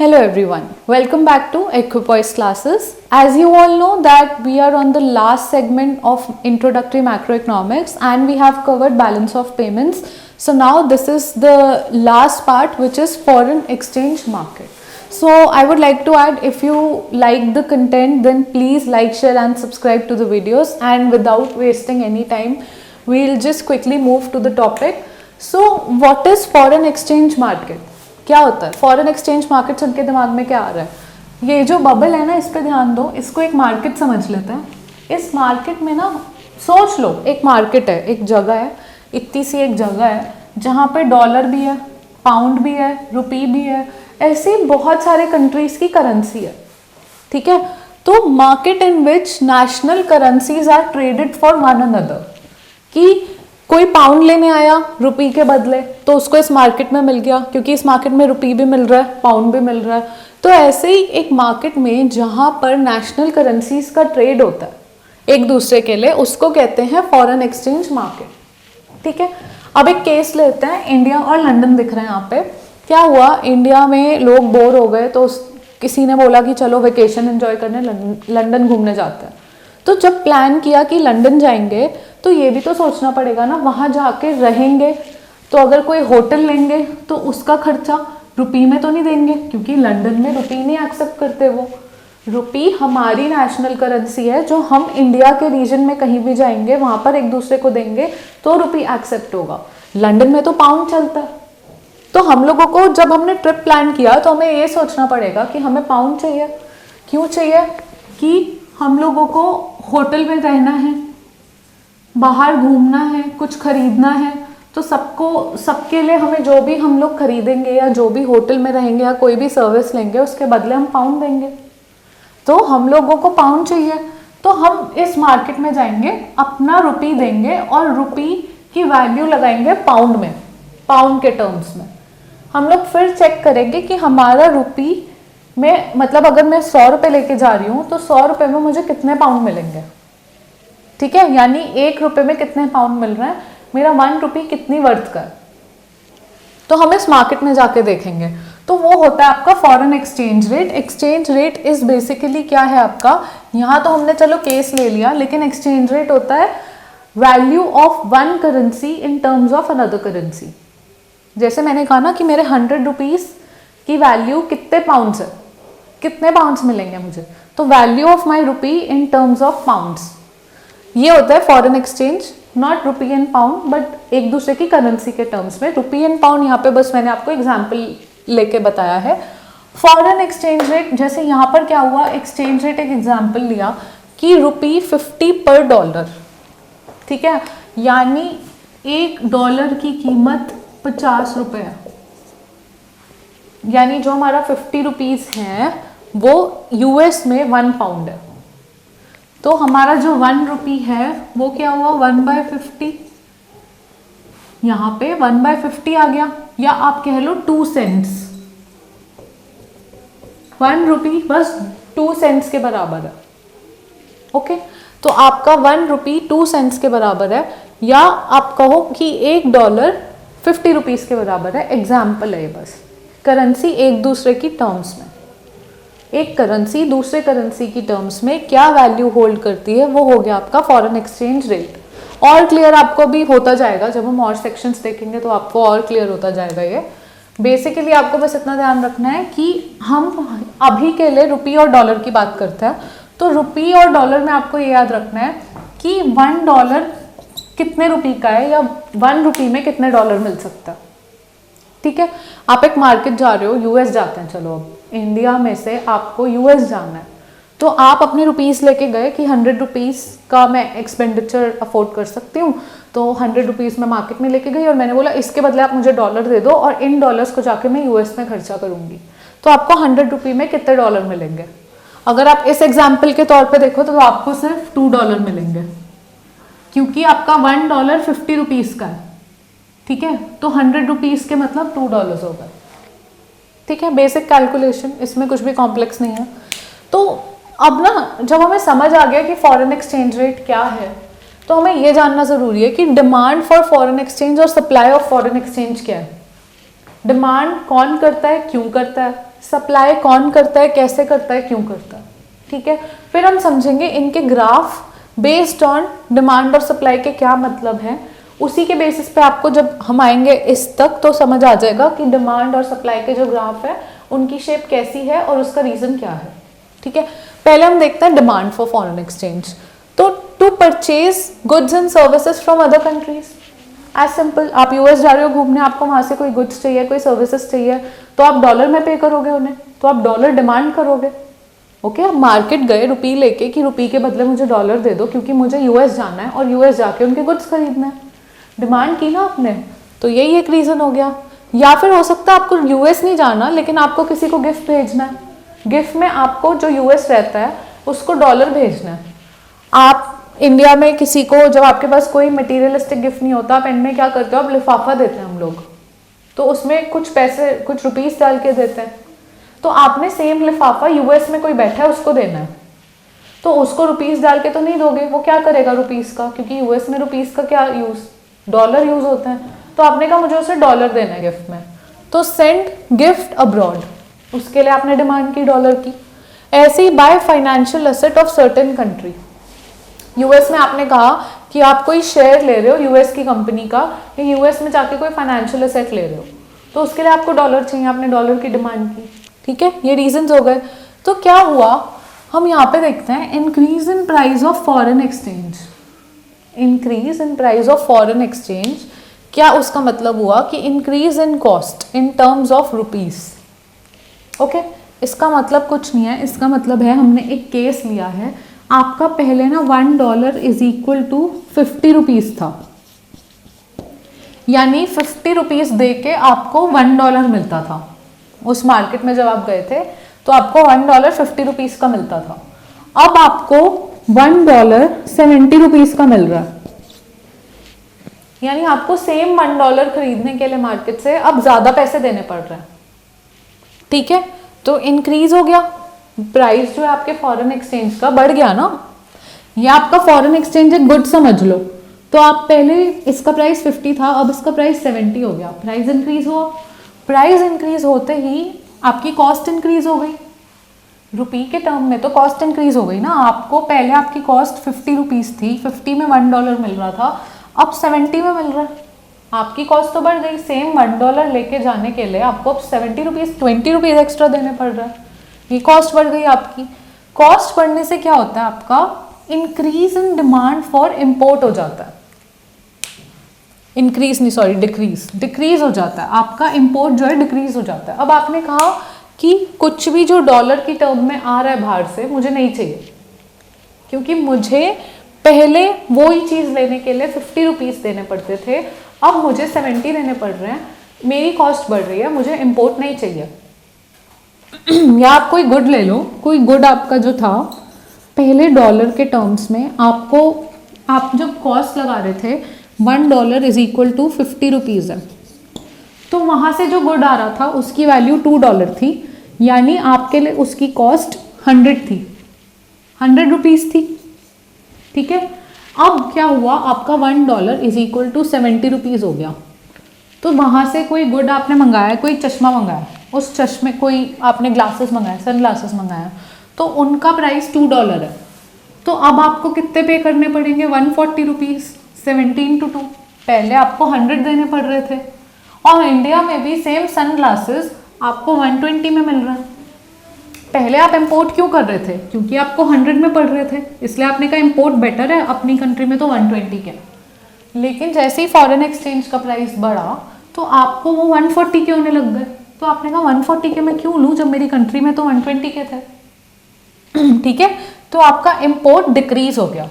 Hello everyone, welcome back to Equipoise classes. As you all know that we are on the last segment of introductory macroeconomics and we have covered balance of payments. So now this is the last part, which is foreign exchange market. So I would like to add, if you like the content, then please like, share and subscribe to the videos, and without wasting any time, we'll just quickly move to the topic. So what is foreign exchange market? क्या होता है foreign exchange market? सबके दिमाग में क्या आ रहा है? ये जो बबल है ना, इस पे ध्यान दो, इसको एक मार्केट समझ लेते हैं। इस मार्केट में ना, सोच लो एक मार्केट है, एक जगह है, इतनी सी एक जगह है जहाँ पे डॉलर भी है, पाउंड भी है, रुपी भी है, ऐसी बहुत सारे कंट्रीज की करेंसी है, ठीक है। तो market in which national currencies are traded for one another, कि कोई पाउंड लेने आया रुपी के बदले तो उसको इस मार्केट में मिल गया, क्योंकि इस मार्केट में रुपी भी मिल रहा है, पाउंड भी मिल रहा है। तो ऐसे ही एक मार्केट में जहां पर नेशनल करेंसीज का ट्रेड होता है एक दूसरे के लिए, उसको कहते हैं फॉरेन एक्सचेंज मार्केट, ठीक है। अब एक केस लेते हैं, इंडिया और लंदन दिख रहे हैं यहाँ पे। क्या हुआ, इंडिया में लोग बोर हो गए तो किसी ने बोला कि चलो वेकेशन एंजॉय करने लंदन घूमने जाते हैं। तो जब प्लान किया कि लंदन जाएंगे तो ये भी तो सोचना पड़ेगा ना, वहाँ जाके रहेंगे तो अगर कोई होटल लेंगे तो उसका खर्चा रुपी में तो नहीं देंगे, क्योंकि लंदन में रुपी नहीं एक्सेप्ट करते। वो रुपी हमारी नेशनल करेंसी है, जो हम इंडिया के रीजन में कहीं भी जाएंगे वहाँ पर एक दूसरे को देंगे तो रुपी एक्सेप्ट होगा। लंदन में तो पाउंड चलता है। तो हम लोगों को जब हमने ट्रिप प्लान किया तो हमें ये सोचना पड़ेगा कि हमें पाउंड चाहिए। क्यों चाहिए? कि हम लोगों को होटल में रहना है, बाहर घूमना है, कुछ खरीदना है, तो सबके लिए हमें जो भी हम लोग खरीदेंगे या जो भी होटल में रहेंगे या कोई भी सर्विस लेंगे उसके बदले हम पाउंड देंगे। तो हम लोगों को पाउंड चाहिए, तो हम इस मार्केट में जाएंगे, अपना रुपी देंगे और रुपी की वैल्यू लगाएंगे पाउंड में, पाउंड के टर्म्स में। हम लोग फिर चेक करेंगे कि हमारा रुपी में, मतलब अगर मैं 100 रुपये लेके जा रही हूँ तो 100 रुपये में मुझे कितने पाउंड मिलेंगे, ठीक है। यानी 1 रुपये में कितने पाउंड मिल रहा है, मेरा 1 रुपी कितनी वर्थ का है, तो हम इस मार्केट में जाके देखेंगे। तो वो होता है आपका foreign exchange rate. Exchange rate is basically क्या है आपका, यहाँ तो हमने चलो केस ले लिया, लेकिन एक्सचेंज रेट होता है value of one currency in terms of another currency. जैसे मैंने कहा ना कि मेरे 100 रुपीज की वैल्यू कितने पाउंड्स है, कितने पाउंड्स मिलेंगे मुझे, तो value of my rupee in terms of pounds, ये होता है foreign exchange. Not rupee and pound, but एक दूसरे की करेंसी के टर्म्स में। रुपी एंड पाउंड यहाँ पे बस मैंने आपको एग्जाम्पल लेके बताया है। फॉरेन एक्सचेंज रेट, जैसे यहाँ पर क्या हुआ, एक्सचेंज रेट एक एग्जाम्पल लिया कि रुपी 50 पर डॉलर, ठीक है, यानी $1 की कीमत 50 रुपये है। यानी जो हमारा 50 रुपीज है वो यूएस में 1 पाउंड है। तो हमारा जो 1 रुपी है वो क्या हुआ, 1/50, यहाँ पे 1/50 आ गया, या आप कह लो 2 सेंट्स। 1 रुपी बस 2 सेंट्स के बराबर है, ओके। तो आपका 1 रुपी 2 सेंट्स के बराबर है, या आप कहो कि $1 50 रुपीज के बराबर है। एग्जाम्पल है बस, करेंसी एक दूसरे की टर्म्स में, एक करेंसी दूसरे करेंसी की टर्म्स में क्या वैल्यू होल्ड करती है, वो हो गया आपका फॉरेन एक्सचेंज रेट। और क्लियर आपको भी होता जाएगा, जब हम और सेक्शंस देखेंगे तो आपको और क्लियर होता जाएगा। ये बेसिकली आपको बस इतना ध्यान रखना है कि हम अभी के लिए रुपी और डॉलर की बात करते हैं। तो रुपी और डॉलर में आपको ये याद रखना है कि $1 कितने रुपी का है, या 1 रुपी में कितने डॉलर मिल सकता है, ठीक है। आप एक मार्केट जा रहे हो, यूएस जाते हैं, चलो अब इंडिया में से आपको यूएस जाना है, तो आप अपने रुपीस लेके गए कि 100 रुपीस का मैं एक्सपेंडिचर अफोर्ड कर सकती हूँ, तो 100 रुपीस मैं मार्केट में लेके गई और मैंने बोला इसके बदले आप मुझे डॉलर दे दो और इन डॉलर्स को जाके मैं यूएस में खर्चा करूंगी। तो आपको 100 रुपी में कितने डॉलर मिलेंगे? अगर आप इस एग्जाम्पल के तौर पर देखो तो आपको सिर्फ $2 मिलेंगे, क्योंकि आपका $1 50 रुपीज का है, ठीक है। तो 100 रुपीज के मतलब $2 होगा, ठीक है। बेसिक कैलकुलेशन, इसमें कुछ भी कॉम्प्लेक्स नहीं है। तो अब ना जब हमें समझ आ गया कि फॉरेन एक्सचेंज रेट क्या है, तो हमें ये जानना जरूरी है कि डिमांड फॉर फॉरेन एक्सचेंज और सप्लाई ऑफ फॉरेन एक्सचेंज क्या है। डिमांड कौन करता है, क्यों करता है, सप्लाई कौन करता है, कैसे करता है, क्यों करता है, ठीक है। फिर हम समझेंगे इनके ग्राफ बेस्ड ऑन डिमांड और सप्लाई के क्या मतलब है। उसी के बेसिस पे आपको जब हम आएंगे इस तक तो समझ आ जाएगा कि डिमांड और सप्लाई के जो ग्राफ है उनकी शेप कैसी है और उसका रीजन क्या है, ठीक है। पहले हम देखते हैं डिमांड फॉर फॉरेन एक्सचेंज। तो to purchase goods and services from other countries, as simple. आप यूएस जा रहे हो घूमने, आपको वहां से कोई गुड्स चाहिए, कोई सर्विसेज चाहिए, तो आप डॉलर में पे करोगे उन्हें, तो आप डॉलर डिमांड करोगे। ओके, आप मार्केट गए रुपी लेके कि रुपी के बदले मुझे डॉलर दे दो क्योंकि मुझे यूएस जाना है और यूएस जाके उनके गुड्स खरीदना है, डिमांड की ना आपने, तो यही एक रीजन हो गया। या फिर हो सकता है आपको यूएस नहीं जाना लेकिन आपको किसी को गिफ्ट भेजना है, गिफ्ट में आपको जो यूएस रहता है उसको डॉलर भेजना है। आप इंडिया में किसी को, जब आपके पास कोई मटेरियलिस्टिक गिफ्ट नहीं होता, आप एंड में क्या करते हो, आप लिफाफा देते हैं हम लोग, तो उसमें कुछ पैसे, कुछ रुपीस डाल के देते हैं। तो आपने सेम लिफाफा यूएस में कोई बैठा है उसको देना है, तो उसको रुपीस डाल के तो नहीं दोगे, वो क्या करेगा रुपीस का, क्योंकि यूएस में रुपीस का क्या यूज, डॉलर यूज होता है। तो आपने कहा मुझे उसे डॉलर देना है गिफ्ट में, तो सेंड गिफ्ट अब्रॉड, उसके लिए आपने डिमांड की डॉलर की। ऐसे ही by financial asset of certain country, US में आपने कहा कि आप कोई शेयर ले रहे हो यूएस की कंपनी का, या यूएस में जाके कोई फाइनेंशियल एसेट ले रहे हो, तो उसके लिए आपको डॉलर चाहिए, आपने डॉलर की डिमांड की, ठीक है। ये रीजंस हो गए। तो क्या हुआ, हम यहाँ पे देखते हैं increase in price of foreign exchange. Increase in price of foreign exchange, क्या उसका मतलब हुआ कि increase in cost in terms of rupees. Okay, इसका मतलब कुछ नहीं है, इसका मतलब है हमने एक केस लिया है, आपका पहले ना $1 इज इक्वल टू 50 रुपीज था, यानी 50 रुपीज दे के आपको $1 मिलता था। उस मार्केट में जब आप गए थे तो आपको $1 50 रुपीज का मिलता था। अब आपको $1 70 रुपीज का मिल रहा है, यानी आपको सेम $1 खरीदने के लिए मार्केट से अब ज्यादा पैसे देने पड़ रहे हैं, ठीक है। तो इंक्रीज हो गया, प्राइस जो है आपके फॉरेन एक्सचेंज का बढ़ गया ना। या आपका फॉरेन एक्सचेंज एक गुड समझ लो, तो आप पहले इसका प्राइस 50 था, अब इसका प्राइस 70 हो गया, प्राइस इंक्रीज हुआ। प्राइस इंक्रीज होते ही आपकी कॉस्ट इंक्रीज हो गई, रुपी के टर्म में तो कॉस्ट इंक्रीज हो गई ना। आपको पहले आपकी कॉस्ट 50 रुपीज थी, 50 में $1 मिल रहा था, अब 70 में मिल रहा है, आपकी कॉस्ट तो बढ़ गई। सेम $1 लेके जाने के लिए आपको अब 70 रुपीज, 20 रुपीज एक्स्ट्रा देने पड़ रहा है, ये कॉस्ट बढ़ गई आपकी। कॉस्ट बढ़ने से क्या होता है, आपका increase in demand for import हो जाता है, इंक्रीज नहीं सॉरी डिक्रीज हो जाता है, आपका इंपोर्ट जो है डिक्रीज हो जाता है। अब आपने कहा कि कुछ भी जो डॉलर की टर्म में आ रहा है बाहर से मुझे नहीं चाहिए, क्योंकि मुझे पहले वो ही चीज लेने के लिए 50 रुपीज देने पड़ते थे, अब मुझे 70 देने पड़ रहे हैं, मेरी कॉस्ट बढ़ रही है, मुझे इंपोर्ट नहीं चाहिए। या आप कोई गुड ले लो, कोई गुड आपका जो था पहले डॉलर के टर्म्स में, आपको आप जब कॉस्ट लगा रहे थे $1 इज इक्वल टू 50 रुपीज है, तो वहां से जो गुड आ रहा था उसकी वैल्यू $2 थी, यानी आपके लिए उसकी कॉस्ट 100 थी, 100 रुपीज थी, ठीक है। अब क्या हुआ, आपका $1 इज इक्वल टू 70 रुपीज हो गया। तो वहां से कोई गुड आपने मंगाया, कोई चश्मा मंगाया, उस चश्मे कोई आपने ग्लासेस मंगाया, सन ग्लासेस मंगाया, तो उनका प्राइस $2 है। तो अब आपको कितने पे करने पड़ेंगे, 140 रुपीज, 17 × 2, पहले आपको 100 देने पड़ रहे थे। और इंडिया में भी सेम सन ग्लासेस आपको 120 में मिल रहा है। पहले आप इंपोर्ट क्यों कर रहे थे, क्योंकि आपको 100 में पड़ रहे थे, इसलिए आपने कहा इंपोर्ट बेटर है, अपनी कंट्री में तो 120 के। लेकिन जैसे ही फॉरेन एक्सचेंज का प्राइस बढ़ा तो आपको वो 140 के होने लग गए, तो आपने कहा 140 के मैं क्यों लूँ जब मेरी कंट्री में तो 120 के थे, ठीक है। तो आपका इंपोर्ट डिक्रीज हो गया,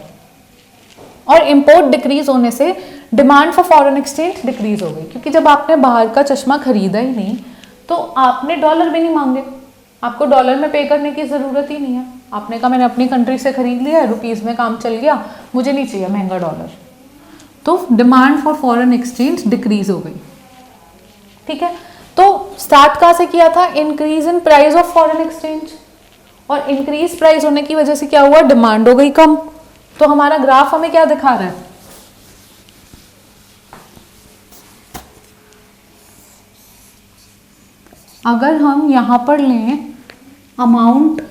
और इंपोर्ट डिक्रीज होने से demand for foreign exchange decrease हो गई, क्योंकि जब आपने बाहर का चश्मा खरीदा ही नहीं तो आपने डॉलर भी नहीं मांगे, आपको डॉलर में पे करने की ज़रूरत ही नहीं है। आपने कहा मैंने अपनी कंट्री से खरीद लिया, रुपीज़ में काम चल गया, मुझे नहीं चाहिए महंगा डॉलर, तो demand for foreign exchange decrease हो गई, ठीक है। तो स्टार्ट कहाँ से किया था, increase in price of foreign exchange, और इंक्रीज प्राइस होने की वजह से क्या हुआ, डिमांड हो गई कम। तो हमारा ग्राफ हमें क्या दिखा रहा है, अगर हम यहाँ पर लें अमाउंट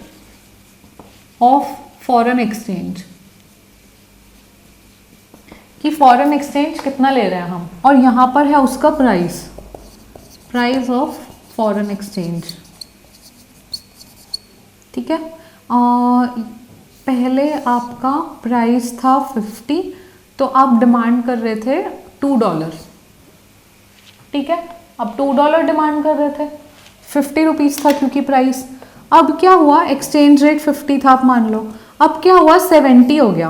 ऑफ फॉरेन एक्सचेंज कि फॉरेन एक्सचेंज कितना ले रहे हैं हम, और यहाँ पर है उसका प्राइस ऑफ फॉरेन एक्सचेंज, ठीक है। पहले आपका प्राइस था 50, तो आप डिमांड कर रहे थे $2, ठीक है। अब $2 डिमांड कर रहे थे, 50 रुपीज़ था क्योंकि प्राइस। अब क्या हुआ, एक्सचेंज रेट 50 था, आप मान लो, अब क्या हुआ 70 हो गया,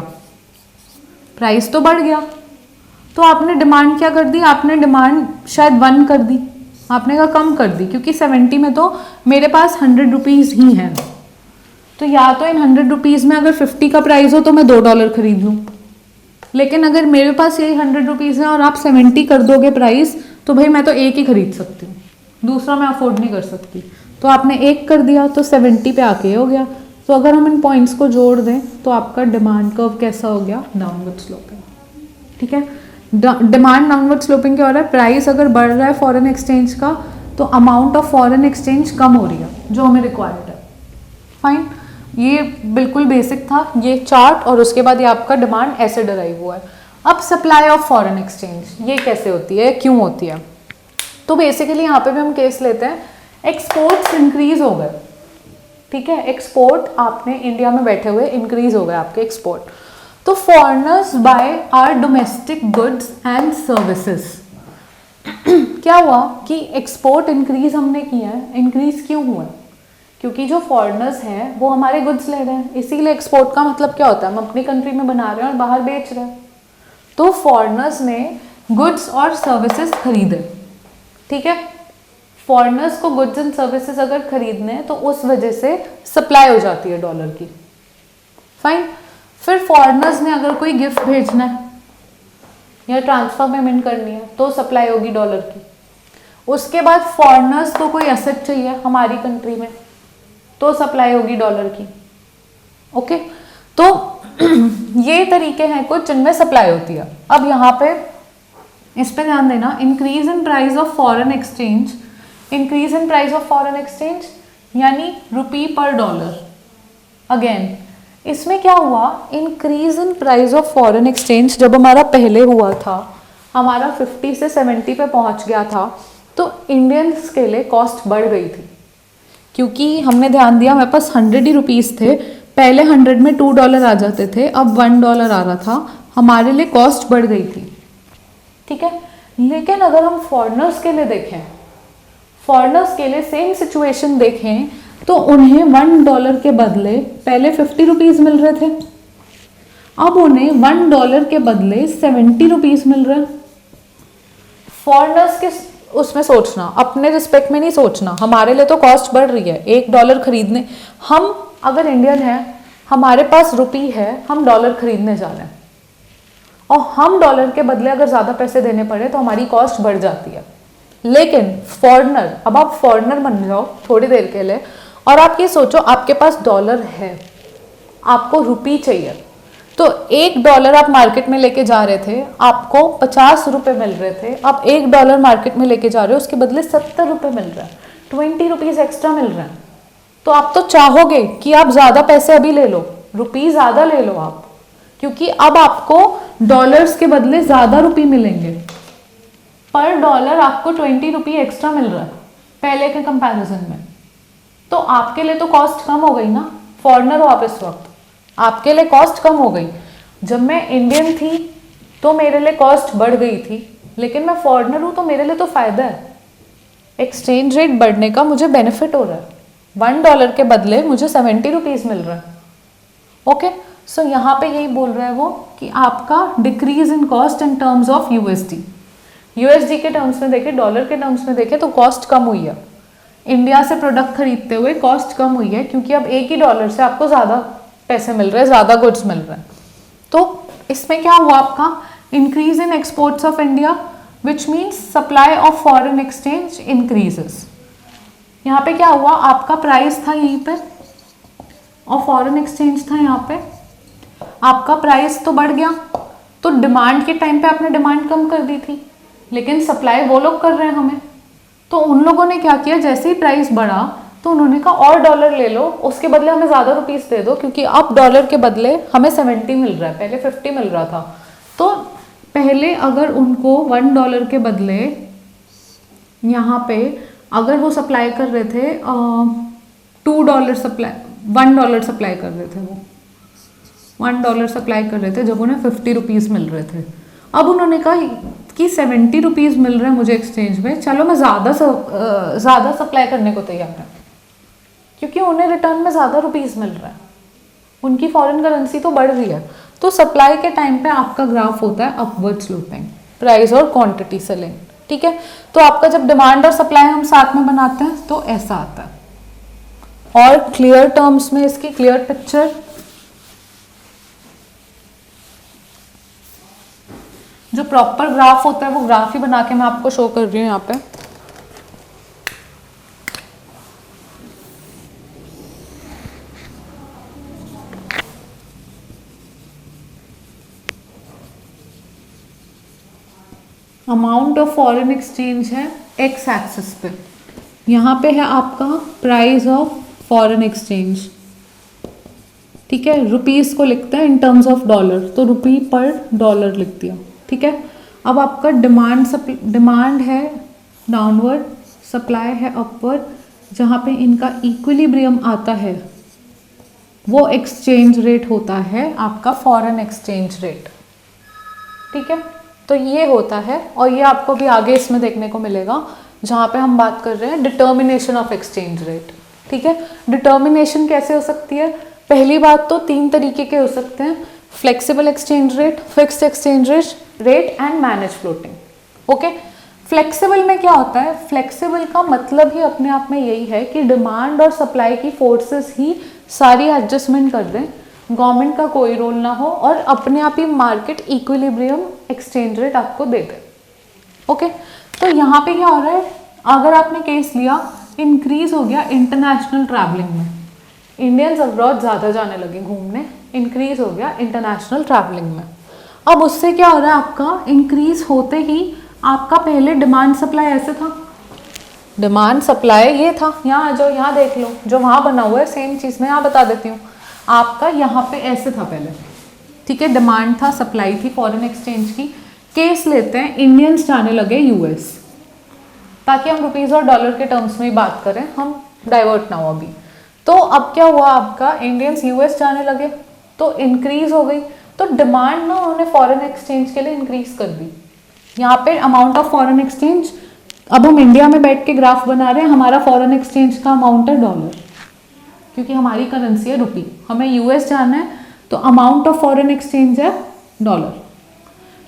प्राइस तो बढ़ गया। तो आपने डिमांड क्या कर दी, आपने डिमांड शायद 1 कर दी, आपने कहा कम कर दी, क्योंकि 70 में तो मेरे पास 100 रुपीज़ ही हैं, तो या तो इन 100 रुपीज़ में अगर 50 का प्राइस हो तो मैं $2 खरीद लूँ, लेकिन अगर मेरे पास यही 100 रुपीज़ है और आप 70 कर दोगे प्राइस, तो भाई मैं तो एक ही खरीद सकती हूँ, दूसरा मैं अफोर्ड नहीं कर सकती। तो आपने एक कर दिया तो 70 पे आके हो गया। तो अगर हम इन पॉइंट्स को जोड़ दें तो आपका डिमांड कर्व कैसा हो गया, डाउनवर्ड स्लोपिंग, ठीक है। डिमांड डाउनवर्ड स्लोपिंग क्या हो रहा है, प्राइस अगर बढ़ रहा है फॉरेन एक्सचेंज का तो अमाउंट ऑफ फॉरेन एक्सचेंज कम हो रही है जो हमें रिक्वायर्ड है। फाइन, ये बिल्कुल बेसिक था ये चार्ट, और उसके बाद ये आपका डिमांड ऐसे डराइव हुआ है। अब सप्लाई ऑफ फॉरेन एक्सचेंज ये कैसे होती है, क्यों होती है। तो बेसिकली यहाँ पे भी हम केस लेते हैं, एक्सपोर्ट्स इंक्रीज हो गए, ठीक है, एक्सपोर्ट आपने इंडिया में बैठे हुए इंक्रीज हो गए आपके एक्सपोर्ट, तो foreigners buy our domestic goods and services. क्या हुआ कि एक्सपोर्ट इंक्रीज हमने किया है, इंक्रीज क्यों हुआ है, क्योंकि जो फॉरेनर्स हैं वो हमारे गुड्स ले रहे हैं, इसीलिए एक्सपोर्ट का मतलब क्या होता है, हम अपनी कंट्री में बना रहे हैं और बाहर बेच रहे हैं। तो फॉरेनर्स ने गुड्स और सर्विसेज खरीदे, ठीक है, फॉरेनर्स को गुड्स एंड सर्विसेज अगर खरीदने हैं तो उस वजह से सप्लाई हो जाती है डॉलर की। फाइन, फिर फॉरेनर्स ने अगर कोई गिफ्ट भेजना है या ट्रांसफर पेमेंट करनी है तो सप्लाई होगी डॉलर की। उसके बाद फॉरेनर्स को कोई एसेट चाहिए हमारी कंट्री में तो सप्लाई होगी डॉलर की। ओके, तो ये तरीके हैं कुछ जिनमें सप्लाई होती है। अब यहाँ पे इस पे ध्यान देना, increase in price of foreign exchange, increase in price of foreign exchange यानी रुपी पर डॉलर। अगेन इसमें क्या हुआ, increase in price of foreign exchange जब हमारा पहले हुआ था, हमारा 50 से 70 पे पहुंच गया था, तो इंडियंस के लिए कॉस्ट बढ़ गई थी, क्योंकि हमने ध्यान दिया हमारे पास 100 ही रुपीज़ थे, पहले 100 में $2 आ जाते थे, अब $1 आ रहा था, हमारे लिए कॉस्ट बढ़ गई थी, ठीक है। लेकिन अगर हम फॉरेनर्स के लिए देखें, फॉरेनर्स के लिए सेम सिचुएशन देखें तो उन्हें $1 के बदले पहले 50 रुपीज़ मिल रहे थे, अब उन्हें $1 के बदले 70 रुपीज़ मिल रहे हैं। फॉरेनर्स के उसमें सोचना, अपने रिस्पेक्ट में नहीं सोचना, हमारे लिए तो कॉस्ट बढ़ रही है, $1 खरीदने, हम अगर इंडियन हैं, हमारे पास रुपी है, हम डॉलर खरीदने जा रहे हैं, और हम डॉलर के बदले अगर ज़्यादा पैसे देने पड़े तो हमारी कॉस्ट बढ़ जाती है। लेकिन फॉरेनर, अब आप फॉरेनर बन जाओ थोड़ी देर के लिए और आप ये सोचो आपके पास डॉलर है, आपको रुपी चाहिए, तो $1 आप मार्केट में लेके जा रहे थे, आपको 50 रुपये मिल रहे थे, आप $1 मार्केट में लेके जा रहे हो, उसके बदले 70 रुपये मिल रहा है, 20 रुपीज़ एक्स्ट्रा मिल रहा है, तो आप तो चाहोगे कि आप ज़्यादा पैसे अभी ले लो, रुपी ज़्यादा ले लो आप, क्योंकि अब आपको डॉलर्स के बदले ज़्यादा रुपी मिलेंगे, पर डॉलर आपको 20 रुपये एक्स्ट्रा मिल रहा है पहले के कंपैरिजन में, तो आपके लिए तो कॉस्ट कम हो गई ना, फॉरेनर हो आप इस वक्त, आपके लिए कॉस्ट कम हो गई। जब मैं इंडियन थी तो मेरे लिए कॉस्ट बढ़ गई थी, लेकिन मैं फॉरेनर हूँ तो मेरे लिए तो फ़ायदा है, एक्सचेंज रेट बढ़ने का मुझे बेनिफिट हो रहा है, $1 के बदले मुझे 70 रुपीज़ मिल रहा है। ओके, सो यहाँ पे यही बोल रहा है वो कि आपका decrease in cost in terms of USD के टर्म्स में देखें, डॉलर के टर्म्स में देखें तो कॉस्ट कम हुई है, इंडिया से प्रोडक्ट खरीदते हुए कॉस्ट कम हुई है, क्योंकि अब एक ही डॉलर से आपको ज़्यादा पैसे मिल रहे हैं, ज़्यादा गुड्स मिल रहे हैं। तो इसमें क्या हुआ आपका, increase in exports of India which means supply of foreign exchange increases. यहाँ पे क्या हुआ, आपका प्राइस था यहीं पर और फॉरेन एक्सचेंज था यहाँ पे, आपका प्राइस तो बढ़ गया, तो डिमांड के टाइम पे आपने डिमांड कम कर दी थी, लेकिन सप्लाई वो लोग कर रहे हैं हमें, तो उन लोगों ने क्या किया, जैसे ही प्राइस बढ़ा तो उन्होंने कहा और डॉलर ले लो, उसके बदले हमें ज़्यादा रुपीस दे दो, क्योंकि अब डॉलर के बदले हमें 70 मिल रहा है, पहले 50 मिल रहा था। तो पहले अगर उनको $1 के बदले यहाँ पे अगर वो सप्लाई कर रहे थे $2 सप्लाई, $1 सप्लाई कर रहे थे, वो $1 सप्लाई कर रहे थे जब उन्हें 50 रुपीज़ मिल रहे थे। अब उन्होंने कहा कि 70 रुपीज़ मिल रहे हैं मुझे एक्सचेंज में, चलो मैं ज़्यादा सप्लाई करने को तैयार है, क्योंकि उन्हें रिटर्न में ज़्यादा रुपीज़ मिल रहा है, उनकी फॉरेन करेंसी तो बढ़ रही है। तो सप्लाई के टाइम पे आपका ग्राफ होता है अपवर्ड स्लोपिंग, प्राइस और क्वांटिटी से लिंक, ठीक है। तो आपका जब डिमांड और सप्लाई हम साथ में बनाते हैं तो ऐसा आता है। और क्लियर टर्म्स में इसकी क्लियर पिक्चर, जो प्रॉपर ग्राफ होता है वो ग्राफ ही बना के मैं आपको शो कर रही हूँ यहाँ पे। अमाउंट ऑफ फॉरेन एक्सचेंज है एक्स एक्सिस पे, यहाँ पे है आपका प्राइस ऑफ फॉरेन एक्सचेंज, ठीक है। रुपीस को लिखते हैं इन टर्म्स ऑफ डॉलर, तो रुपी पर डॉलर लिख दिया, ठीक है। अब आपका डिमांड है डाउनवर्ड, सप्लाई है अपवर्ड, जहाँ पे इनका इक्विलिब्रियम आता है वो एक्सचेंज रेट होता है आपका फॉरेन एक्सचेंज रेट, ठीक है। तो ये होता है, और ये आपको भी आगे इसमें देखने को मिलेगा जहाँ पे हम बात कर रहे हैं डिटर्मिनेशन ऑफ एक्सचेंज रेट, ठीक है। डिटर्मिनेशन कैसे हो सकती है, पहली बात तो 3 तरीके के हो सकते हैं, flexible exchange rate, fixed exchange rate and manage floating. Okay, flexible में क्या होता है, फ्लेक्सिबल का मतलब ही अपने आप में यही है कि डिमांड और सप्लाई की फोर्सेस ही सारी एडजस्टमेंट कर दें, गवर्नमेंट का कोई रोल ना हो, और अपने आप ही मार्केट इक्विलिब्रियम एक्सचेंज रेट आपको दे दे। ओके, तो यहाँ पे क्या हो रहा है, अगर आपने केस लिया इंक्रीज हो गया इंटरनेशनल ट्रैवलिंग में, इंडियंस अब्रॉड ज़्यादा जाने लगे घूमने, इंक्रीज हो गया इंटरनेशनल ट्रैवलिंग में। अब उससे क्या हो रहा है, आपका इंक्रीज होते ही आपका पहले डिमांड सप्लाई ऐसे था, डिमांड सप्लाई ये था, यहाँ जो यहाँ देख लो जो वहाँ बना हुआ है सेम चीज़ मैं यहाँ बता देती हूँ, आपका यहाँ पे ऐसे था पहले, ठीक है। डिमांड था, सप्लाई थी फॉरेन एक्सचेंज की। केस लेते हैं इंडियंस जाने लगे यूएस, ताकि हम रुपीज़ और डॉलर के टर्म्स में ही बात करें, हम डाइवर्ट ना हो अभी। तो अब क्या हुआ, आपका इंडियंस यूएस जाने लगे तो इंक्रीज हो गई, तो डिमांड ना उन्होंने फॉरेन एक्सचेंज के लिए इंक्रीज कर दी। यहाँ पे अमाउंट ऑफ फॉरेन एक्सचेंज, अब हम इंडिया में बैठ के ग्राफ बना रहे हैं, हमारा फॉरेन एक्सचेंज का अमाउंट है डॉलर, क्योंकि हमारी करेंसी है रुपी, हमें यूएस जाना है तो अमाउंट ऑफ फॉरेन एक्सचेंज है डॉलर।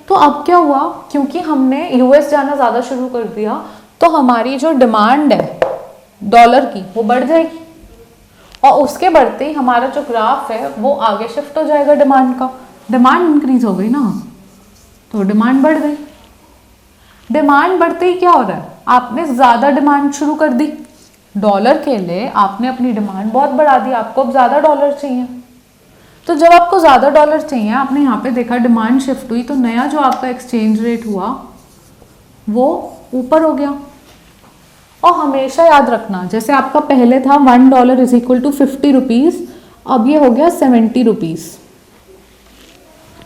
तो अब क्या हुआ, क्योंकि हमने यूएस जाना ज़्यादा शुरू कर दिया तो हमारी जो डिमांड है डॉलर की वो बढ़ जाएगी, और उसके बढ़ते ही हमारा जो ग्राफ है वो आगे शिफ्ट हो जाएगा डिमांड का। डिमांड इंक्रीज हो गई ना, तो डिमांड बढ़ गई। डिमांड बढ़ते ही क्या हो रहा है, आपने ज़्यादा डिमांड शुरू कर दी डॉलर के लिए, आपने अपनी डिमांड बहुत बढ़ा दी, आपको अब ज़्यादा डॉलर चाहिए। तो जब आपको ज़्यादा डॉलर चाहिए, आपने यहाँ पे देखा डिमांड शिफ्ट हुई, तो नया जो आपका एक्सचेंज रेट हुआ वो ऊपर हो गया। और हमेशा याद रखना, जैसे आपका पहले था $1 इज इक्वल टू 50 रुपीज़, अब ये हो गया 70 रुपीज़।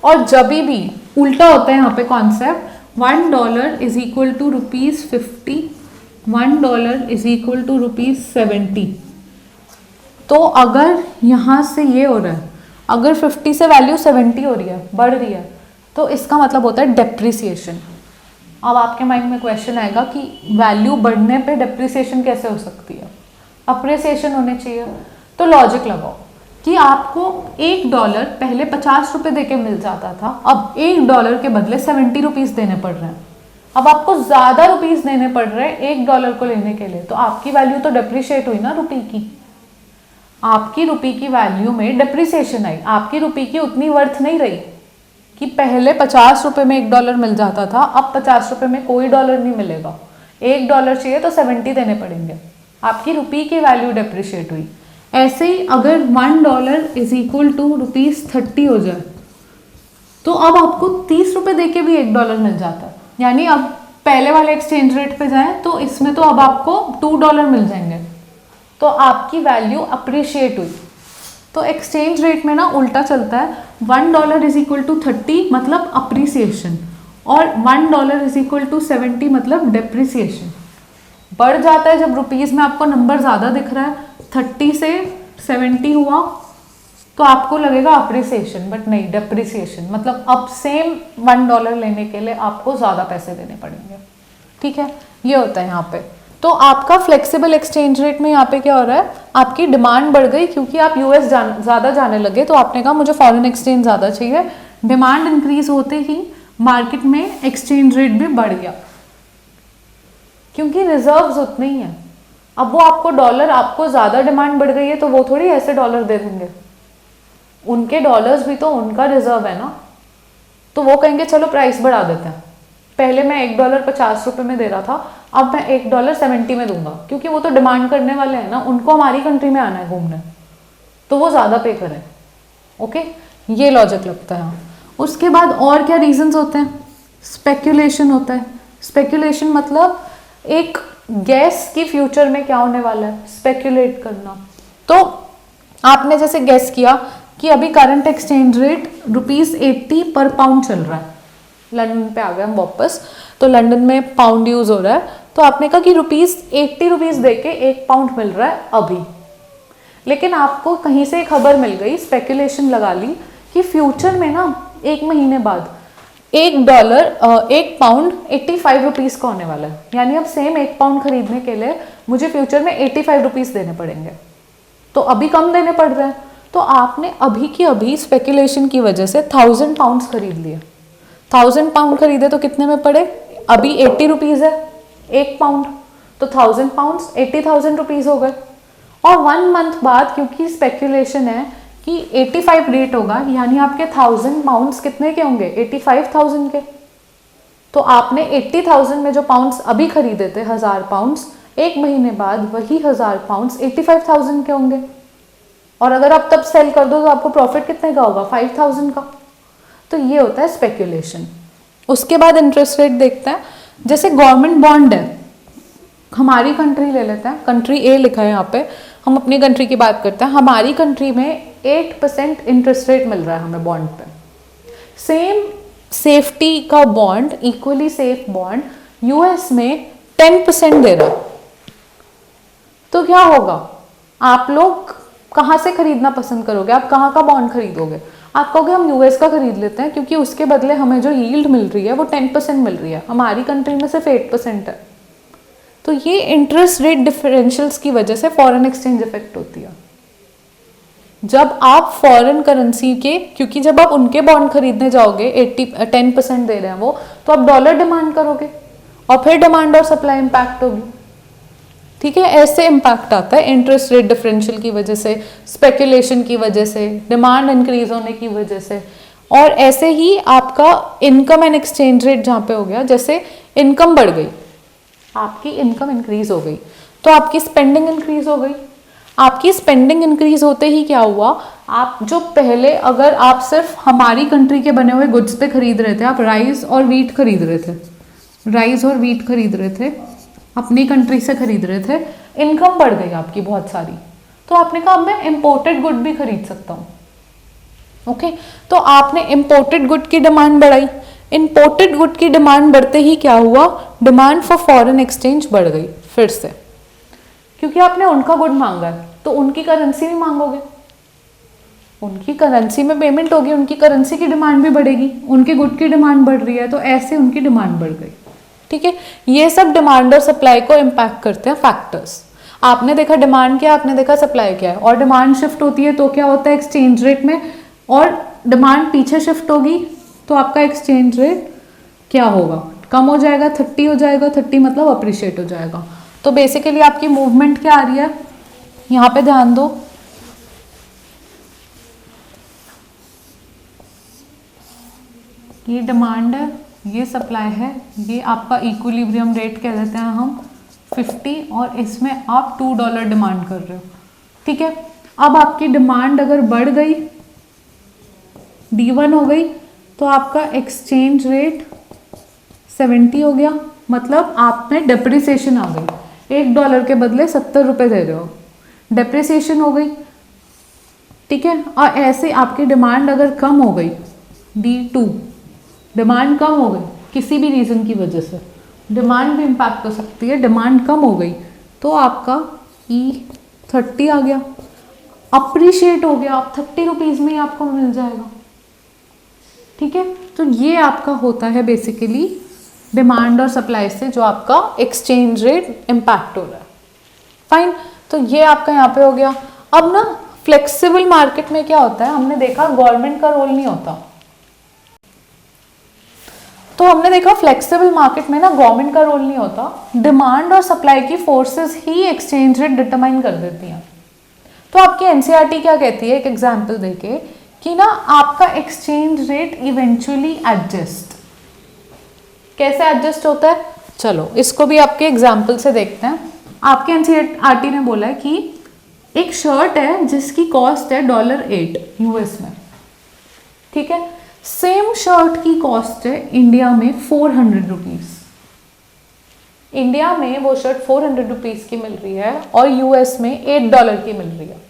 और जब भी उल्टा होता है यहाँ पे concept, $1 is equal to ₹50, $1 is equal to ₹70। तो अगर यहाँ से ये हो रहा है, अगर 50 से वैल्यू 70 हो रही है, बढ़ रही है, तो इसका मतलब होता है डेप्रिसिएशन। अब आपके माइंड में क्वेश्चन आएगा कि वैल्यू बढ़ने पे डेप्रिसिएशन कैसे हो सकती है, अप्रिसिएशन होने चाहिए। तो लॉजिक लगाओ कि आपको $1 पहले 50 रुपये दे के मिल जाता था, अब $1 के बदले 70 रुपीज़ देने पड़ रहे हैं। अब आपको ज़्यादा रुपीज़ देने पड़ रहे हैं $1 को लेने के लिए, तो आपकी वैल्यू तो डेप्रिशिएट हुई ना रुपी की, आपकी रुपी की वैल्यू में डेप्रिसिएशन आई, आपकी रुपी की उतनी वर्थ नहीं रही कि पहले 50 रुपये में $1 मिल जाता था, अब 50 रुपये में कोई डॉलर नहीं मिलेगा, $1 चाहिए तो 70 देने पड़ेंगे, आपकी रुपी की वैल्यू डेप्रिशिएट हुई। ऐसे ही अगर $1 इज इक्वल टू ₹30 हो जाए, तो अब आपको 30 रुपये दे के भी $1 मिल जाता है, यानी अब पहले वाले एक्सचेंज रेट पे जाएं तो इसमें तो अब आपको $2 मिल जाएंगे, तो आपकी वैल्यू अप्रिशिएट हुई। तो एक्सचेंज रेट में ना उल्टा चलता है, $1 इज इक्वल टू 30 मतलब अप्रिसिएशन, और $1 इज इक्वल टू 70 मतलब डेप्रिसिएशन। बढ़ जाता है जब रुपीस में आपको नंबर ज़्यादा दिख रहा है, 30 से 70 हुआ तो आपको लगेगा अप्रिसिएशन, बट नहीं, डेप्रिसिएशन। मतलब अब सेम $1 लेने के लिए आपको ज़्यादा पैसे देने पड़ेंगे। ठीक है, ये होता है यहाँ पे। तो आपका फ्लेक्सिबल एक्सचेंज रेट में यहाँ पे क्या हो रहा है, आपकी डिमांड बढ़ गई क्योंकि आप यूएस ज़्यादा जाने लगे, तो आपने कहा मुझे फॉरेन एक्सचेंज ज़्यादा चाहिए। डिमांड इंक्रीज होते ही मार्केट में एक्सचेंज रेट भी बढ़ गया क्योंकि रिजर्व्स उतने ही हैं। अब वो आपको डॉलर, आपको ज़्यादा डिमांड बढ़ गई है तो वो थोड़ी ऐसे डॉलर दे देंगे, उनके डॉलर्स भी तो उनका रिजर्व है ना, तो वो कहेंगे चलो प्राइस बढ़ा देते हैं। पहले मैं $1 50 में दे रहा था, अब मैं $1 70 में दूंगा, क्योंकि वो तो डिमांड करने वाले हैं ना, उनको हमारी कंट्री में आना है घूमने, तो वो ज़्यादा पे करें। ओके, ये लॉजिक लगता है। उसके बाद और क्या रीजंस होते हैं, स्पेक्यूलेशन होता है। स्पेक्यूलेशन मतलब एक गैस की फ्यूचर में क्या होने वाला है, स्पेक्यूलेट करना। तो आपने जैसे गैस किया कि अभी करंट एक्सचेंज रेट ₹80 पर पाउंड चल रहा है, लंदन पे आ गए हम वापस, तो लंदन में पाउंड यूज हो रहा है, तो आपने कहा कि ₹80 दे के 1 पाउंड मिल रहा है अभी। लेकिन आपको कहीं से खबर मिल गई, स्पेक्यूलेशन लगा ली कि फ्यूचर में ना 1 महीने बाद $1 पाउंड ₹85 का होने वाला है, यानी अब सेम 1 पाउंड खरीदने के लिए मुझे फ्यूचर में ₹85 देने पड़ेंगे, तो अभी कम देने पड़ रहे हैं। तो आपने अभी की अभी स्पेक्यूलेशन की वजह से 1000 पाउंड्स खरीद लिए। 1000 पाउंड खरीदे तो कितने में पड़े, अभी ₹80 है 1 पाउंड, तो 1000 पाउंड्स 80,000 रुपीज हो गए। और 1 मंथ बाद क्योंकि स्पेक्यूलेशन है कि 85 रेट होगा, यानी आपके 1000 पाउंड्स कितने के होंगे, 85,000 के। तो आपने 80,000 में जो पाउंड्स अभी खरीदे थे 1000 पाउंड्स, 1 महीने बाद वही 1000 पाउंड्स 85,000 के होंगे। और अगर आप तब सेल कर दो तो आपको प्रॉफिट कितने का होगा, 5,000 का। तो ये होता है स्पेक्यूलेशन। उसके बाद इंटरेस्ट रेट देखते हैं। जैसे गवर्नमेंट बॉन्ड है, हमारी कंट्री ले लेते हैं, कंट्री ए लिखा है यहाँ पे, हम अपनी कंट्री की बात करते हैं। हमारी कंट्री में 8% इंटरेस्ट रेट मिल रहा है हमें बॉन्ड पे। सेम सेफ्टी का bond, equally safe bond US में 10% दे रहा है। तो क्या होगा, आप लोग कहाँ से खरीदना पसंद करोगे, आप कहाँ का बॉन्ड खरीदोगे? आप कहोगे हम यूएस का खरीद लेते हैं क्योंकि उसके बदले हमें जो यील्ड मिल रही है वो 10% मिल रही है, हमारी कंट्री में सिर्फ 8% है। तो ये इंटरेस्ट रेट डिफरेंशियल्स की वजह से फॉरेन एक्सचेंज इफेक्ट होती है। जब आप फॉरेन करेंसी के, क्योंकि जब आप उनके बॉन्ड खरीदने जाओगे 10% दे रहे हैं वो, तो आप डॉलर डिमांड करोगे और फिर डिमांड और सप्लाई इंपैक्ट होगी। ठीक है, ऐसे इम्पैक्ट आता है इंटरेस्ट रेट डिफरेंशियल की वजह से, स्पेकुलेशन की वजह से, डिमांड इंक्रीज होने की वजह से। और ऐसे ही आपका इनकम एंड एक्सचेंज रेट जहाँ पे हो गया, जैसे इनकम बढ़ गई, आपकी इनकम इंक्रीज हो गई तो आपकी स्पेंडिंग इंक्रीज हो गई। आपकी स्पेंडिंग इंक्रीज होते ही क्या हुआ, आप जो पहले अगर आप सिर्फ हमारी कंट्री के बने हुए गुड्स पे खरीद रहे थे, आप राइस और वीट खरीद रहे थे, राइस और वीट खरीद रहे थे, अपनी कंट्री से खरीद रहे थे, इनकम बढ़ गई आपकी बहुत सारी, तो आपने कहा अब मैं इम्पोर्टेड गुड भी खरीद सकता हूँ। ओके, तो आपने इम्पोर्टेड गुड की डिमांड बढ़ाई। इम्पोर्टेड गुड की डिमांड बढ़ते ही क्या हुआ, डिमांड फॉर फॉरेन एक्सचेंज बढ़ गई फिर से, क्योंकि आपने उनका गुड मांगा है तो उनकी करेंसी भी मांगोगे, उनकी करेंसी में पेमेंट होगी, उनकी करेंसी की डिमांड भी बढ़ेगी, उनके गुड की डिमांड बढ़ रही है तो ऐसे उनकी डिमांड बढ़ गई। ठीक है, ये सब डिमांड और सप्लाई को इम्पैक्ट करते हैं फैक्टर्स। आपने देखा डिमांड क्या, आपने देखा सप्लाई क्या है, और डिमांड शिफ्ट होती है तो क्या होता है एक्सचेंज रेट में, और डिमांड पीछे शिफ्ट होगी तो आपका एक्सचेंज रेट क्या होगा, कम हो जाएगा, 30 हो जाएगा, 30 मतलब अप्रिशिएट हो जाएगा। तो बेसिकली आपकी मूवमेंट क्या आ रही है, यहाँ पे ध्यान दो, ये डिमांड है, ये सप्लाई है, ये आपका इक्विलिब्रियम रेट कह देते हैं हम 50, और इसमें आप $2 डिमांड कर रहे हो। ठीक है, अब आपकी डिमांड अगर बढ़ गई, D1 हो गई, तो आपका एक्सचेंज रेट 70 हो गया, मतलब आप में डेप्रिसिएशन आ गई, $1 के बदले 70 रुपये दे रहे हो, डेप्रिसिएशन हो गई, ठीक है। और ऐसे आपकी डिमांड अगर कम हो गई, D2, डिमांड कम हो गई किसी भी रीज़न की वजह से, डिमांड भी इम्पैक्ट हो सकती है, डिमांड कम हो गई तो आपका E30 आ गया, अप्रिशिएट हो गया, आप 30 रुपीज़ में ही आपको मिल जाएगा, ठीक है। तो ये आपका होता है बेसिकली डिमांड और सप्लाई से जो आपका एक्सचेंज रेट इम्पैक्ट हो रहा है, फाइन। तो ये आपका यहाँ पे हो गया। अब ना फ्लेक्सिबल मार्केट में क्या होता है, हमने देखा गवर्नमेंट का रोल नहीं होता, तो हमने देखा फ्लेक्सिबल मार्केट में ना गवर्नमेंट का रोल नहीं होता, डिमांड और सप्लाई की फोर्सेस ही एक्सचेंज रेट डिटरमाइन कर देती हैं। तो आपकी एनसीईआरटी क्या कहती है, एक एग्जांपल देके, कि ना आपका एक्सचेंज रेट इवेंचुअली एडजस्ट, कैसे एडजस्ट होता है, चलो इसको भी आपके एग्जाम्पल से देखते हैं। आपके एनसीईआरटी ने बोला है कि एक शर्ट है जिसकी कॉस्ट है $8 यूएस में, ठीक है। सेम शर्ट की कॉस्ट है इंडिया में 400 रुपीज, इंडिया में वो शर्ट 400 रुपीज की मिल रही है और यूएस में $8 की मिल रही है।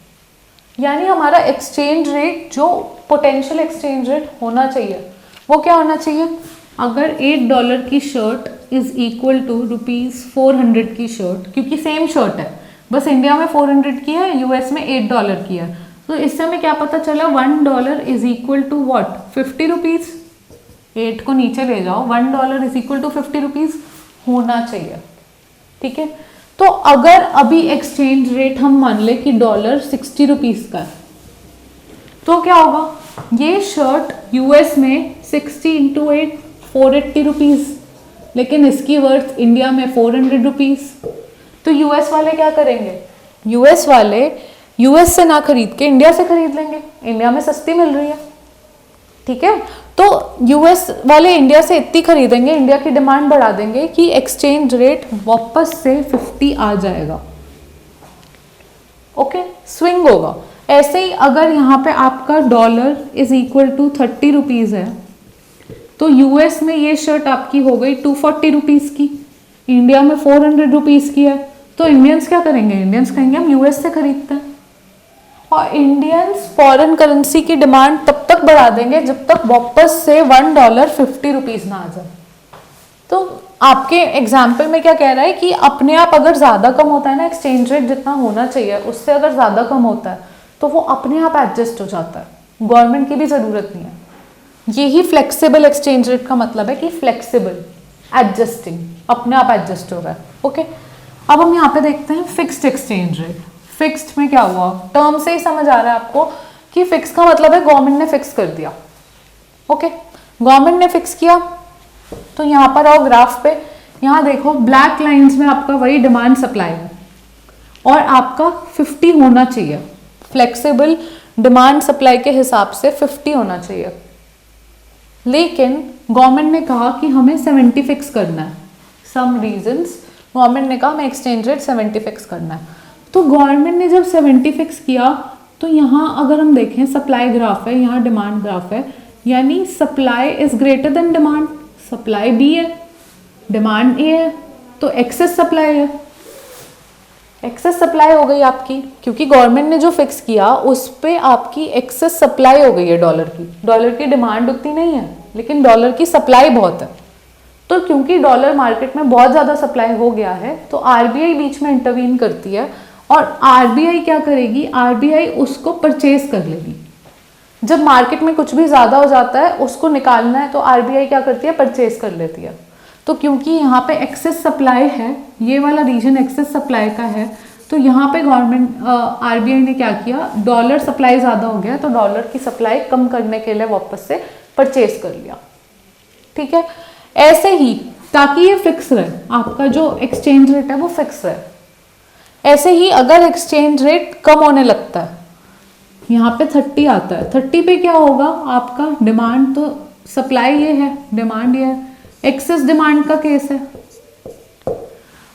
यानी हमारा एक्सचेंज रेट, जो पोटेंशियल एक्सचेंज रेट होना चाहिए वो क्या होना चाहिए, अगर $8 की शर्ट इज इक्वल टू ₹400 की शर्ट, क्योंकि सेम शर्ट है, बस इंडिया में 400 की है, यूएस में $8 की है, तो इससे हमें क्या पता चला, $1 is equal to what, 50 rupees. 8 को नीचे ले जाओ, $1 इज इक्वल टू 50 रुपीज होना चाहिए, ठीक है। तो अगर अभी एक्सचेंज रेट हम मान ले कि $60 रुपीज का है, तो क्या होगा, ये शर्ट यूएस में 60 × 8 480 रुपीज, लेकिन इसकी वर्थ इंडिया में 400 रुपीज। तो यूएस वाले क्या करेंगे, यूएस वाले यूएस से ना खरीद के इंडिया से खरीद लेंगे, इंडिया में सस्ती मिल रही है, ठीक है। तो यूएस वाले इंडिया से इतनी खरीदेंगे, इंडिया की डिमांड बढ़ा देंगे कि एक्सचेंज रेट वापस से 50 आ जाएगा, ओके, स्विंग होगा। ऐसे ही अगर यहाँ पे आपका $1 इज इक्वल टू 30 रुपीज है, तो यूएस में ये शर्ट आपकी हो गई 240 रुपीज की, इंडिया में 400 रुपीज की है, तो इंडियंस क्या करेंगे, इंडियंस कहेंगे हम यूएस से खरीदते हैं, और इंडियंस फॉरेन करेंसी की डिमांड तब तक बढ़ा देंगे जब तक वापस से $1 50 रुपीज ना आ जाए। तो आपके एग्जाम्पल में क्या कह रहा है कि अपने आप अगर ज्यादा कम होता है ना, एक्सचेंज रेट जितना होना चाहिए उससे अगर ज्यादा कम होता है तो वो अपने आप एडजस्ट हो जाता है, गवर्नमेंट की भी जरूरत नहीं है। यही फ्लेक्सिबल एक्सचेंज रेट का मतलब है कि फ्लेक्सिबल, एडजस्टिंग, अपने आप एडजस्ट हो रहा है, ओके। अब हम यहाँ पे देखते हैं फिक्स्ड एक्सचेंज रेट। फिक्स्ड में क्या हुआ, टर्म से ही समझ आ रहा है आपको कि फिक्स का मतलब है गवर्नमेंट ने फिक्स कर दिया, ओके, गवर्नमेंट ने फिक्स किया। तो यहाँ पर आओ ग्राफ पे, यहाँ देखो ब्लैक लाइंस में आपका वही डिमांड सप्लाई है और आपका 50 होना चाहिए, फ्लेक्सिबल डिमांड सप्लाई के हिसाब से 50 होना चाहिए, लेकिन गवर्नमेंट ने कहा कि हमें 70 फिक्स करना है, सम रीजंस गवर्नमेंट ने कहा हमें एक्सचेंज रेट 70 फिक्स करना है। तो गवर्नमेंट ने जब 70 फिक्स किया तो यहाँ अगर हम देखें सप्लाई ग्राफ है, यहाँ डिमांड ग्राफ है, यानी supply is greater than demand, supply B है, डिमांड ए है, तो एक्सेस सप्लाई है, एक्सेस सप्लाई हो गई आपकी, क्योंकि गवर्नमेंट ने जो फिक्स किया उस पे आपकी एक्सेस सप्लाई हो गई है डॉलर की डिमांड उतनी नहीं है लेकिन डॉलर की सप्लाई बहुत है। तो क्योंकि डॉलर मार्केट में बहुत ज़्यादा सप्लाई हो गया है तो आरबीआई बीच में इंटरवीन करती है और आरबीआई क्या करेगी, आरबीआई उसको परचेज कर लेगी। जब मार्केट में कुछ भी ज़्यादा हो जाता है उसको निकालना है तो आरबीआई क्या करती है, परचेज कर लेती है। तो क्योंकि यहाँ पे एक्सेस सप्लाई है, ये वाला रीजन एक्सेस सप्लाई का है, तो यहाँ पे गवर्नमेंट आरबीआई ने क्या किया, डॉलर सप्लाई ज़्यादा हो गया तो डॉलर की सप्लाई कम करने के लिए वापस से परचेज कर लिया, ठीक है। ऐसे ही ताकि ये फिक्स रहे, आपका जो एक्सचेंज रेट है वो फिक्स रहे। ऐसे ही अगर एक्सचेंज रेट कम होने लगता है, यहाँ पे 30 आता है, 30 पे क्या होगा आपका डिमांड, तो सप्लाई ये है, डिमांड ये है, एक्सेस डिमांड का केस है,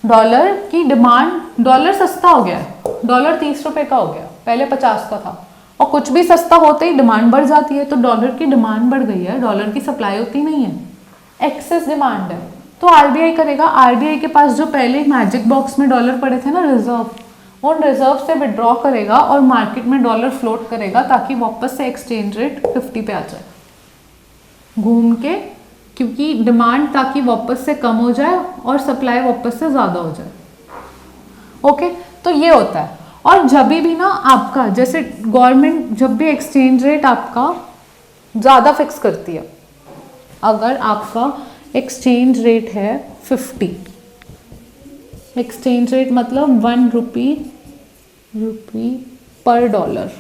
डॉलर की डिमांड, डॉलर सस्ता हो गया है, डॉलर 30 रुपए का हो गया, पहले 50 का था, और कुछ भी सस्ता होते ही डिमांड बढ़ जाती है, तो डॉलर की डिमांड बढ़ गई है, डॉलर की सप्लाई होती नहीं है, एक्सेस डिमांड है, तो आरबीआई करेगा, आरबीआई के पास जो पहले मैजिक बॉक्स में डॉलर पड़े थे ना रिजर्व, उन रिजर्व से विड्रॉ करेगा और मार्केट में डॉलर फ्लोट करेगा ताकि वापस से एक्सचेंज रेट 50 पे आ जाए घूम के, क्योंकि डिमांड ताकि वापस से कम हो जाए और सप्लाई वापस से ज़्यादा हो जाए। ओके, तो ये होता है। और जब भी ना आपका जैसे गवर्नमेंट जब भी एक्सचेंज रेट आपका ज़्यादा फिक्स करती है, अगर आपका एक्सचेंज रेट है 50, एक्सचेंज रेट मतलब 1 रुपी पर डॉलर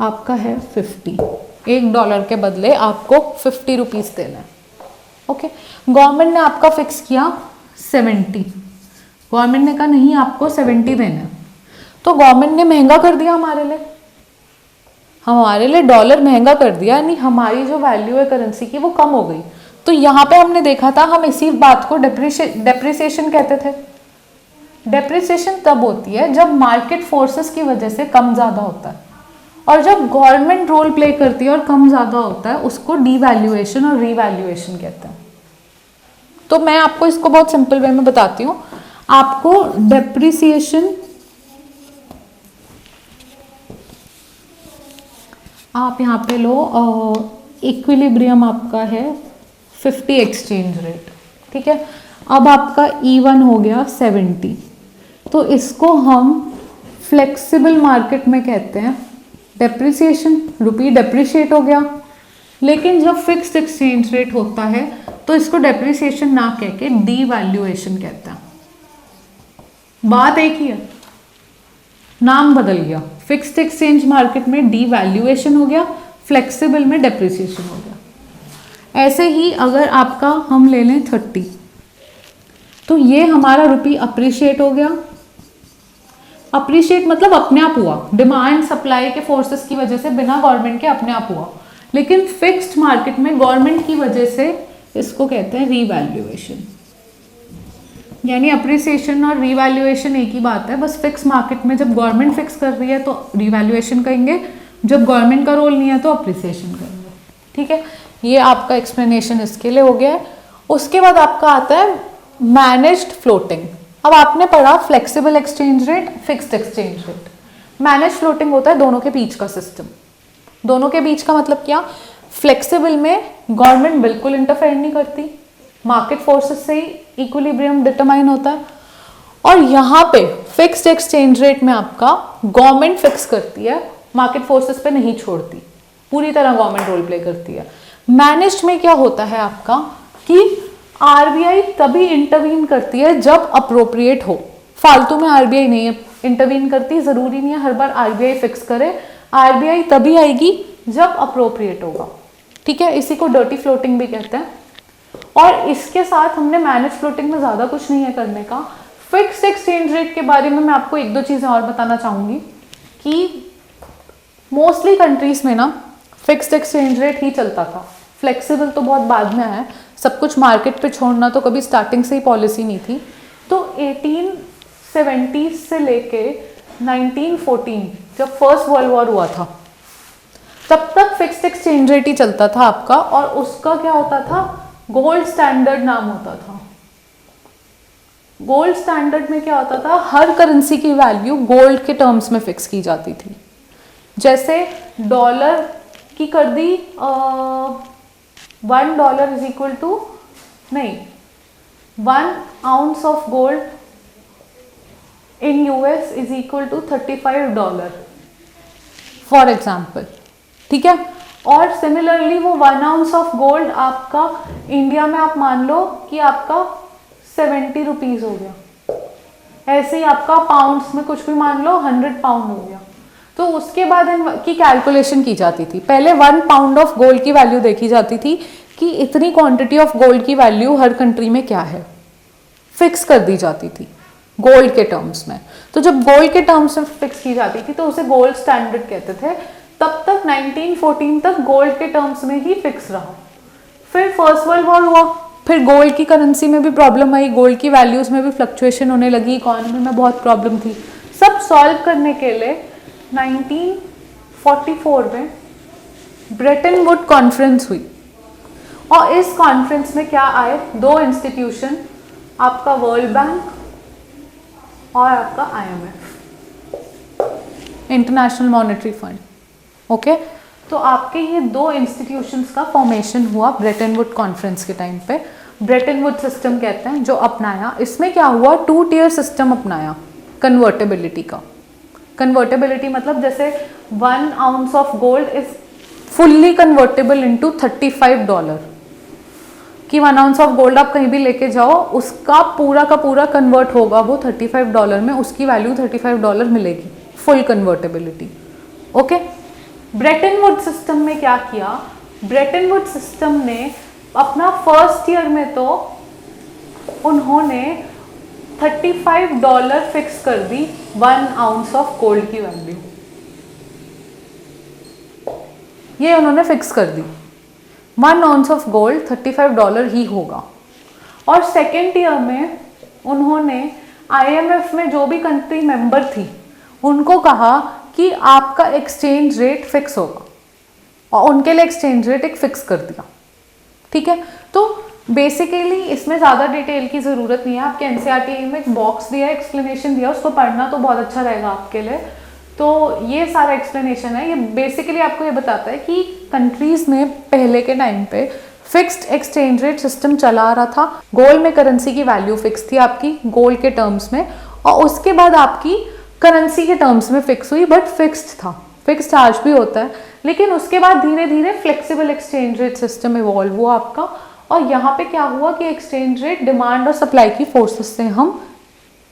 आपका है 50, $1 के बदले आपको 50 रुपीज़ देना है। ओके, गवर्नमेंट ने आपका फिक्स किया 70, गवर्नमेंट ने कहा नहीं आपको 70 देना है, तो गवर्नमेंट ने महंगा कर दिया हमारे लिए डॉलर महंगा कर दिया, यानी हमारी जो वैल्यू है करेंसी की वो कम हो गई। तो यहाँ पे हमने देखा था, हम इसी बात को डेप्रिसिएशन कहते थे। डेप्रिसिएशन तब होती है जब मार्केट फोर्सेस की वजह से कम ज़्यादा होता है, और जब गवर्नमेंट रोल प्ले करती है और कम ज़्यादा होता है उसको डीवैल्यूएशन और रीवैल्यूएशन कहते हैं। तो मैं आपको इसको बहुत सिंपल वे में बताती हूँ। आपको डेप्रिसिएशन, आप यहाँ पे लो इक्विलिब्रियम आपका है 50 एक्सचेंज रेट, ठीक है। अब आपका E1 हो गया 70, तो इसको हम फ्लेक्सिबल मार्केट में कहते हैं डेप्रिसिएशन, रुपी डेप्रिशिएट हो गया। लेकिन जब फिक्स्ड एक्सचेंज रेट होता है तो इसको डेप्रिसिएशन ना कह के डीवैल्यूएशन कहते हैं। बात एक ही है, नाम बदल गया। फिक्स्ड एक्सचेंज मार्केट में डीवैल्यूएशन हो गया, फ्लेक्सिबल में डेप्रिसिएशन हो गया। ऐसे ही अगर आपका हम ले लें 30, तो ये हमारा रुपी अप्रिशिएट हो गया। अप्रिशिएट मतलब अपने आप हुआ, डिमांड सप्लाई के फोर्सेस की वजह से, बिना गवर्नमेंट के अपने आप हुआ। लेकिन फिक्स्ड मार्केट में गवर्नमेंट की वजह से इसको कहते हैं रीवैल्यूएशन। यानी अप्रिसिएशन और रीवैल्यूएशन एक ही बात है, बस फिक्स मार्केट में जब गवर्नमेंट फिक्स कर रही है तो रीवैल्यूएशन कहेंगे, जब गवर्नमेंट का रोल नहीं है तो अप्रिसिएशन करेंगे। ठीक है, ये आपका एक्सप्लेनेशन इसके लिए हो गया है। उसके बाद आपका आता है मैनेज्ड फ्लोटिंग। अब आपने पढ़ा flexible exchange rate, fixed exchange rate. Manage floating होता है दोनों के बीच का सिस्टम। दोनों के बीच का मतलब क्या? फ्लेक्सिबल में गवर्नमेंट बिल्कुल इंटरफेयर नहीं करती, मार्केट फोर्सेस से ही इक्विलिब्रियम डिटरमाइन होता है। और यहाँ पे फिक्स्ड एक्सचेंज रेट में आपका गवर्नमेंट फिक्स करती है, मार्केट फोर्सेस पे नहीं छोड़ती, पूरी तरह गवर्नमेंट रोल प्ले करती है। मैनेज्ड में क्या होता है आपका कि आरबीआई तभी इंटरवीन करती है जब अप्रोप्रिएट हो, फालतू में आरबीआई नहीं इंटरवीन करती। जरूरी नहीं है हर बार आरबीआई फिक्स करे, आरबीआई तभी आएगी जब अप्रोप्रिएट होगा। ठीक है, इसी को डर्टी फ्लोटिंग भी कहते हैं। और इसके साथ हमने मैनेज फ्लोटिंग में ज़्यादा कुछ नहीं है करने का। फिक्स्ड एक्सचेंज रेट के बारे में मैं आपको एक दो चीज़ें और बताना चाहूँगी कि मोस्टली कंट्रीज़ में ना फिक्स्ड एक्सचेंज रेट ही चलता था, फ्लेक्सिबल तो बहुत बाद में है। सब कुछ मार्केट पे छोड़ना तो कभी स्टार्टिंग से ही पॉलिसी नहीं थी। तो 1870 से लेके 1914 जब फर्स्ट वर्ल्ड वॉर हुआ था तब तक फिक्स्ड एक्सचेंज रेट ही चलता था आपका। और उसका क्या होता था? गोल्ड स्टैंडर्ड नाम होता था। गोल्ड स्टैंडर्ड में क्या होता था? हर करेंसी की वैल्यू गोल्ड के टर्म्स में फिक्स की जाती थी। जैसे डॉलर की कर दी $1 इज इक्वल टू, नहीं, 1 ounce of gold in US is equal to $35 for example. ठीक है, और सिमिलरली वो 1 ounce ऑफ गोल्ड आपका इंडिया में आप मान लो कि आपका 70 रुपीज हो गया। ऐसे ही आपका पाउंड्स में कुछ भी मान लो 100 पाउंड हो गया। तो उसके बाद इनकी कैलकुलेशन की जाती थी। पहले 1 pound ऑफ गोल्ड की वैल्यू देखी जाती थी कि इतनी क्वांटिटी ऑफ गोल्ड की वैल्यू हर कंट्री में क्या है, फिक्स कर दी जाती थी गोल्ड के टर्म्स में। तो जब गोल्ड के टर्म्स में फिक्स की जाती थी तो उसे गोल्ड स्टैंडर्ड कहते थे। तब तक 1914 तक गोल्ड के टर्म्स में ही फिक्स रहा। फिर फर्स्ट वर्ल्ड वॉर हुआ, फिर गोल्ड की करेंसी में भी प्रॉब्लम आई, गोल्ड की वैल्यूज में भी फ्लक्चुएशन होने लगी, इकोनॉमी में बहुत प्रॉब्लम थी। सब सॉल्व करने के लिए 1944 में ब्रेटन वुड कॉन्फ्रेंस हुई। और इस कॉन्फ्रेंस में क्या आए, दो इंस्टीट्यूशन, आपका वर्ल्ड बैंक और आपका IMF, international monetary fund. Okay, तो आपके ये दो इंस्टीट्यूशंस का फॉर्मेशन हुआ ब्रेटन वुड कॉन्फ्रेंस के टाइम पे। ब्रेटन वुड सिस्टम कहते हैं जो अपनाया। इसमें क्या हुआ, 2 टियर सिस्टम अपनाया कन्वर्टेबिलिटी का। कन्वर्टेबिलिटी मतलब जैसे 1 ounce of gold is fully convertible into $35 कि 1 ounce ऑफ गोल्ड आप कहीं भी लेके जाओ, उसका पूरा का पूरा कन्वर्ट होगा वो $35 में, उसकी वैल्यू $35 मिलेगी, full convertibility. Okay, Brayton would system में क्या किया, ब्रेटन वुड सिस्टम ने अपना फर्स्ट ईयर में तो उन्होंने $35 फिक्स कर दी 1 ounce ऑफ गोल्ड की वैल्यू, ये उन्होंने फिक्स कर दी 1 ounce ऑफ गोल्ड $35 ही होगा। और सेकेंड ईयर में उन्होंने IMF में जो भी कंट्री मेंबर थी उनको कहा कि आपका एक्सचेंज रेट फिक्स होगा, और उनके लिए एक्सचेंज रेट एक फिक्स कर दिया। ठीक है, तो बेसिकली इसमें ज़्यादा डिटेल की ज़रूरत नहीं है, आपके NCERT में एक बॉक्स दिया है, एक्सप्लेनेशन दिया, उसको पढ़ना तो बहुत अच्छा रहेगा आपके लिए। तो ये सारा एक्सप्लेनेशन है, ये बेसिकली आपको ये बताता है कि कंट्रीज़ में पहले के टाइम पे फिक्स्ड एक्सचेंज रेट सिस्टम चला आ रहा था। गोल्ड में करेंसी की वैल्यू फिक्स थी आपकी गोल्ड के टर्म्स में, और उसके बाद आपकी करेंसी के टर्म्स में फिक्स हुई, बट फिक्स्ड था, फिक्स चार्ज भी होता है। लेकिन उसके बाद धीरे धीरे flexible exchange rate system evolve हुआ आपका, और यहाँ पे क्या हुआ कि एक्सचेंज रेट डिमांड और सप्लाई की फोर्सेस से हम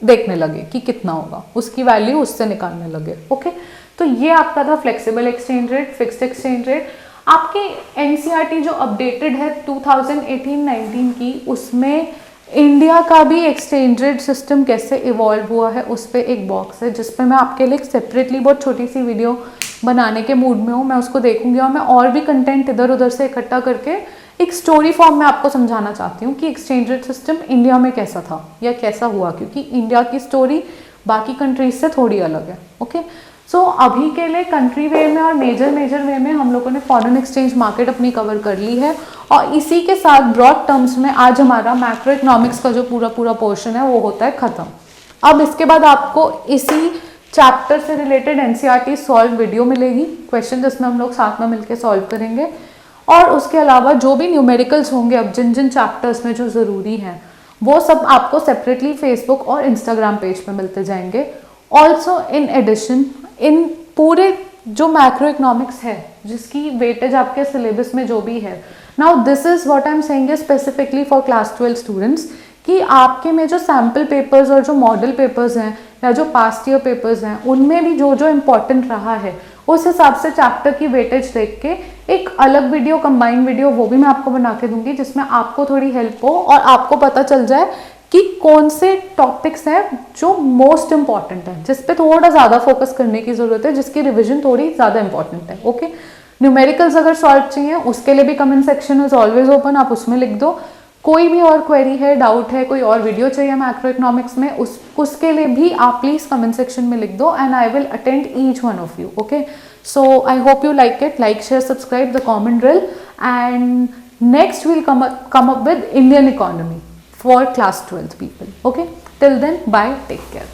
देखने लगे कि कितना होगा, उसकी वैल्यू उससे निकालने लगे। ओके, तो ये आपका था flexible exchange rate, fixed exchange rate. आपके NCERT जो अपडेटेड है 2018-19 की, उसमें इंडिया का भी एक्सचेंज रेट सिस्टम कैसे इवॉल्व हुआ है उस पर एक बॉक्स है, जिस पे मैं आपके लिए सेपरेटली बहुत छोटी सी वीडियो बनाने के मूड में हूँ, मैं उसको देखूंगी, और मैं और भी कंटेंट इधर उधर से इकट्ठा करके एक स्टोरी फॉर्म में आपको समझाना चाहती हूँ कि एक्सचेंज रेट सिस्टम इंडिया में कैसा था या कैसा हुआ, क्योंकि इंडिया की स्टोरी बाकी कंट्रीज से थोड़ी अलग है। ओके, सो अभी के लिए कंट्री वे में और मेजर वे में हम लोगों ने फॉरेन एक्सचेंज मार्केट अपनी कवर कर ली है, और इसी के साथ ब्रॉड टर्म्स में आज हमारा मैक्रो इकोनॉमिक्स का जो पूरा पोर्शन है वो होता है ख़त्म। अब इसके बाद आपको इसी चैप्टर से रिलेटेड NCERT सॉल्व वीडियो मिलेगी, क्वेश्चन जिसमें हम लोग साथ में मिलकर सॉल्व करेंगे, और उसके अलावा जो भी न्यूमेरिकल्स होंगे अब जिन जिन चैप्टर्स में जो ज़रूरी हैं वो सब आपको सेपरेटली फेसबुक और इंस्टाग्राम पेज पे मिलते जाएंगे। ऑल्सो इन एडिशन इन पूरे जो मैक्रो इकोनॉमिक्स है जिसकी वेटेज आपके सिलेबस में जो भी है, now this is what I am saying specifically for class 12 students, कि आपके में जो सैम्पल पेपर्स और जो मॉडल पेपर्स हैं या जो पास्ट ईयर पेपर्स हैं उनमें भी जो जो इम्पोर्टेंट रहा है उस हिसाब से चैप्टर की वेटेज देख के एक अलग वीडियो, कंबाइंड वीडियो, वो भी मैं आपको बना के दूंगी, जिसमें आपको थोड़ी हेल्प हो और आपको पता चल जाए कि कौन से टॉपिक्स हैं जो मोस्ट इंपॉर्टेंट है, जिस पे थोड़ा ज़्यादा फोकस करने की ज़रूरत है, जिसकी रिविजन थोड़ी ज़्यादा इंपॉर्टेंट है। ओके, न्यूमेरिकल्स अगर सॉल्व चाहिए उसके लिए भी comment section is always open, आप उसमें लिख दो। कोई भी और क्वेरी है, डाउट है, कोई और वीडियो चाहिए मैक्रो इकोनॉमिक्स में, उसके लिए भी आप प्लीज़ कमेंट सेक्शन में लिख दो, and I will attend each one of you. Okay, so I hope you like it, like, share, subscribe, the common drill, and next we'll come up with Indian economy for class 12th people. Okay, till then, bye, take care.